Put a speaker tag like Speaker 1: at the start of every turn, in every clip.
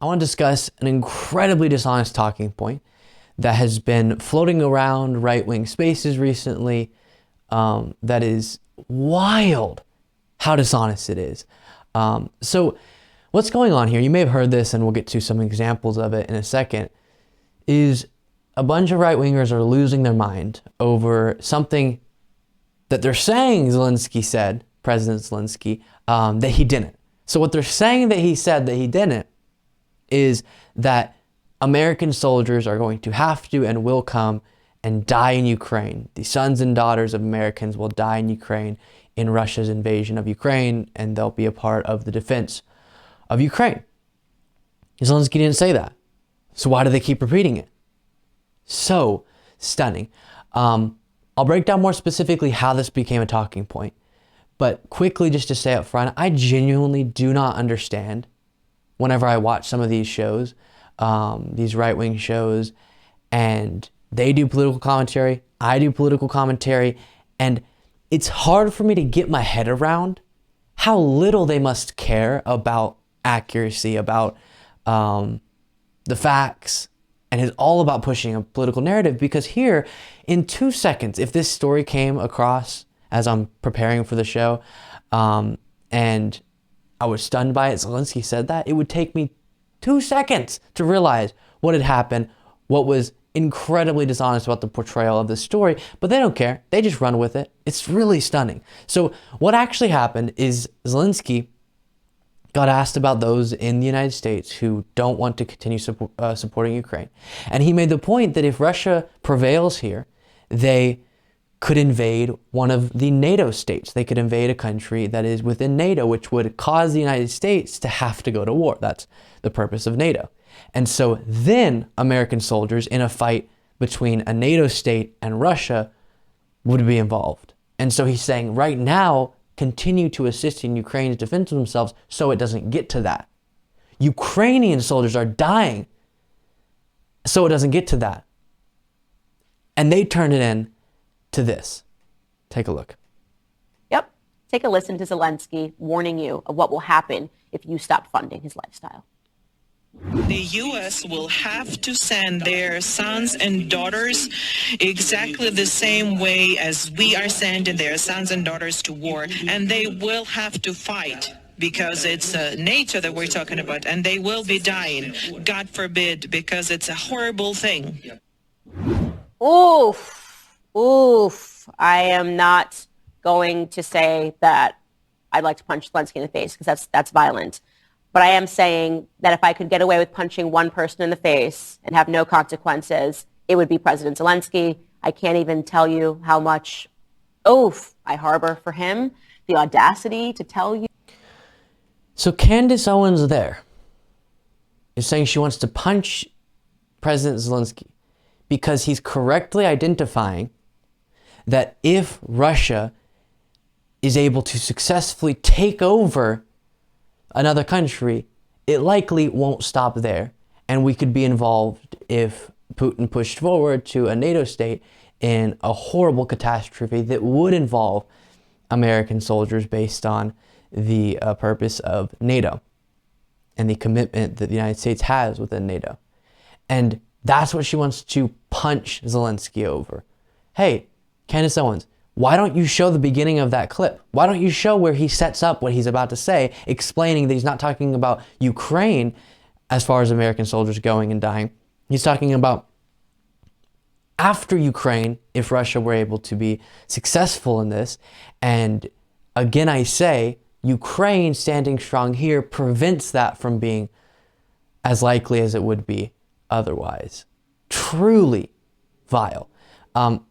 Speaker 1: I want to discuss an incredibly dishonest talking point that has been floating around right-wing spaces recently, that is wild how dishonest it is. So what's going on here, you may have heard this and we'll get to some examples of it in a second, is a bunch of right-wingers are losing their mind over something that they're saying Zelensky said, President Zelensky, that he didn't. So what they're saying that he said that he didn't is that American soldiers are going to have to and will come and die in Ukraine. The sons and daughters of Americans will die in Ukraine in Russia's invasion of Ukraine, and they'll be a part of the defense of Ukraine. Zelensky didn't say that. So why do they keep repeating it? So stunning. I'll break down more specifically how this became a talking point. But quickly, just to say up front, I genuinely do not understand whenever I watch some of these shows, these right-wing shows, and they do political commentary, I do political commentary, and it's hard for me to get my head around how little they must care about accuracy, about the facts, and it's all about pushing a political narrative. Because here, in 2 seconds, if this story came across as I'm preparing for the show, and I was stunned by it, Zelensky said that, it would take me 2 seconds to realize what had happened, what was incredibly dishonest about the portrayal of this story, but they don't care. They just run with it. It's really stunning. So what actually happened is Zelensky got asked about those in the United States who don't want to continue supporting Ukraine. And he made the point that if Russia prevails here, they could invade one of the NATO states. They could invade a country that is within NATO, which would cause the United States to have to go to war. That's the purpose of NATO. And so then American soldiers in a fight between a NATO state and Russia would be involved. And so he's saying right now, continue to assist in Ukraine's defense of themselves so it doesn't get to that. Ukrainian soldiers are dying so it doesn't get to that. And they turn it in to this. Take a look.
Speaker 2: Yep. Take a listen to Zelensky warning you of what will happen if you stop funding his lifestyle.
Speaker 3: The U.S. will have to send their sons and daughters exactly the same way as we are sending their sons and daughters to war, and they will have to fight because it's NATO that we're talking about, and they will be dying, God forbid, because it's a horrible thing.
Speaker 2: Oof. Oof. I am not going to say that I'd like to punch Zelensky in the face because that's violent. But I am saying that if I could get away with punching one person in the face and have no consequences, it would be President Zelensky. I can't even tell you how much oof I harbor for him, the audacity to tell you.
Speaker 1: So Candace Owens there is saying she wants to punch President Zelensky because he's correctly identifying that if Russia is able to successfully take over another country, it likely won't stop there. And we could be involved if Putin pushed forward to a NATO state in a horrible catastrophe that would involve American soldiers based on the purpose of NATO and the commitment that the United States has within NATO. And that's what she wants to punch Zelensky over. Hey, Candace Owens, why don't you show the beginning of that clip? Why don't you show where he sets up what he's about to say, explaining that he's not talking about Ukraine as far as American soldiers going and dying. He's talking about after Ukraine, if Russia were able to be successful in this. And again, I say, Ukraine standing strong here prevents that from being as likely as it would be otherwise. Truly vile.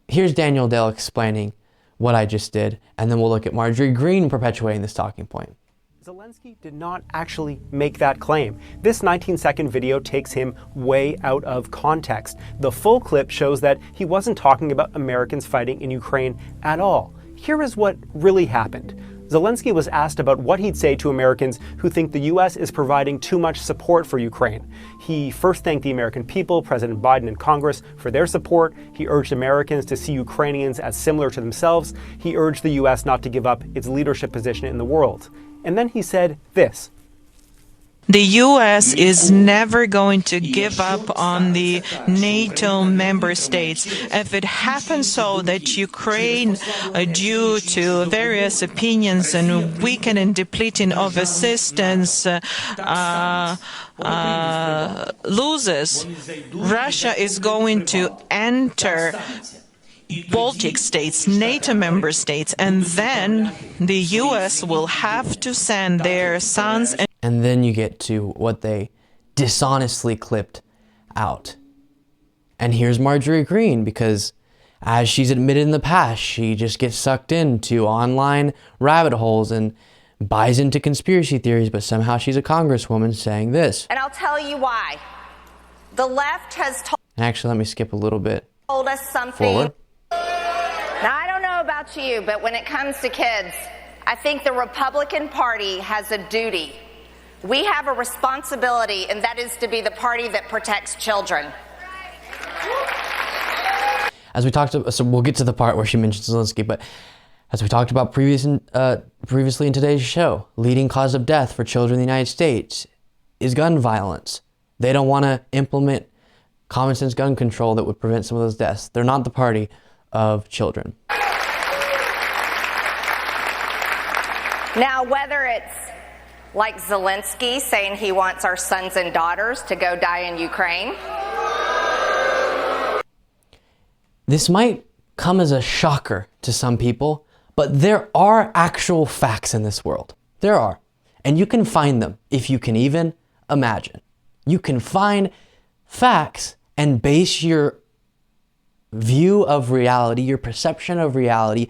Speaker 1: Here's Daniel Dale explaining what I just did, and then we'll look at Marjorie Greene perpetuating this talking point.
Speaker 4: Zelensky did not actually make that claim. This 19-second video takes him way out of context. The full clip shows that he wasn't talking about Americans fighting in Ukraine at all. Here is what really happened. Zelensky was asked about what he'd say to Americans who think the US is providing too much support for Ukraine. He first thanked the American people, President Biden and Congress, for their support. He urged Americans to see Ukrainians as similar to themselves. He urged the US not to give up its leadership position in the world. And then he said this.
Speaker 3: The U.S. is never going to give up on the NATO member states. If it happens so that Ukraine, due to various opinions and weakening and depleting of assistance, loses, Russia is going to enter Baltic states, NATO member states, and then the U.S. will have to send their sons
Speaker 1: and then you get to what they dishonestly clipped out. And here's Marjorie Greene, because as she's admitted in the past, she just gets sucked into online rabbit holes and buys into conspiracy theories, but somehow she's a congresswoman saying this.
Speaker 5: And I'll tell you why. The left has
Speaker 1: And actually, let me skip a little bit
Speaker 5: told us something.
Speaker 1: forward.
Speaker 5: Now, I don't know about you, but when it comes to kids, I think the Republican Party has a duty. We have a responsibility, and that is to be the party that protects children.
Speaker 1: As we talked about, so we'll get to the part where she mentions Zelensky, but as we talked about previously in today's show, leading cause of death for children in the United States is gun violence. They don't want to implement common sense gun control that would prevent some of those deaths. They're not the party of children.
Speaker 5: Now, whether it's like Zelensky saying he wants our sons and daughters to go die in Ukraine.
Speaker 1: This might come as a shocker to some people, but there are actual facts in this world. There are. And you can find them if you can even imagine. You can find facts and base your view of reality, your perception of reality,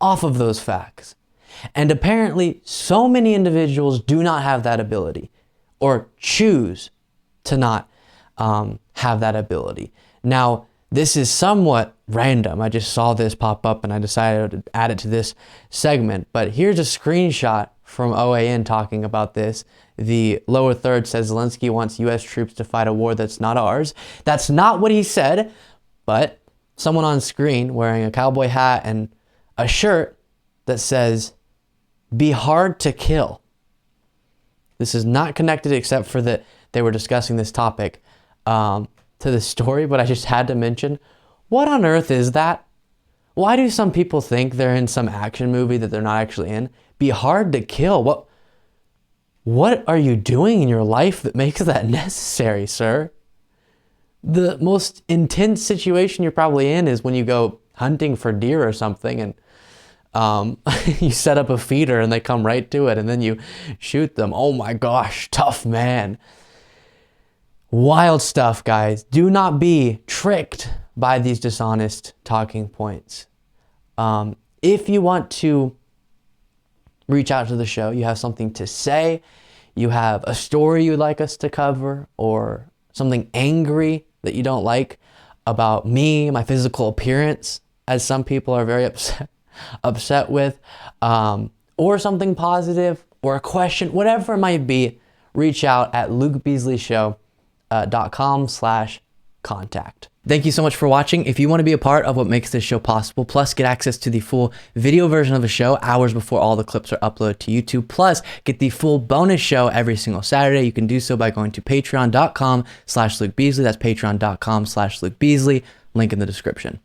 Speaker 1: off of those facts. And apparently, so many individuals do not have that ability, or choose to not have that ability. Now, this is somewhat random. I just saw this pop up and I decided to add it to this segment. But here's a screenshot from OAN talking about this. The lower third says Zelensky wants U.S. troops to fight a war that's not ours. That's not what he said, but someone on screen wearing a cowboy hat and a shirt that says, "Be hard to kill." This is not connected except for that they were discussing this topic to the story, but I just had to mention, what on earth is that? Why do some people think they're in some action movie that they're not actually in? Be hard to kill. What are you doing in your life that makes that necessary, sir? The most intense situation you're probably in is when you go hunting for deer or something and you set up a feeder and they come right to it and then you shoot them. Oh my gosh, tough man. Wild stuff, guys. Do not be tricked by these dishonest talking points. If you want to reach out to the show, you have something to say, you have a story you'd like us to cover, or something angry that you don't like about me, my physical appearance, as some people are very upset with, or something positive, or a question, whatever it might be, reach out at lukebeasley.com/contact. Thank you so much for watching. If you want to be a part of what makes this show possible, plus get access to the full video version of the show hours before all the clips are uploaded to YouTube, plus get the full bonus show every single Saturday, you can do so by going to patreon.com/lukebeasley. That's patreon.com/lukebeasley. Link in the description.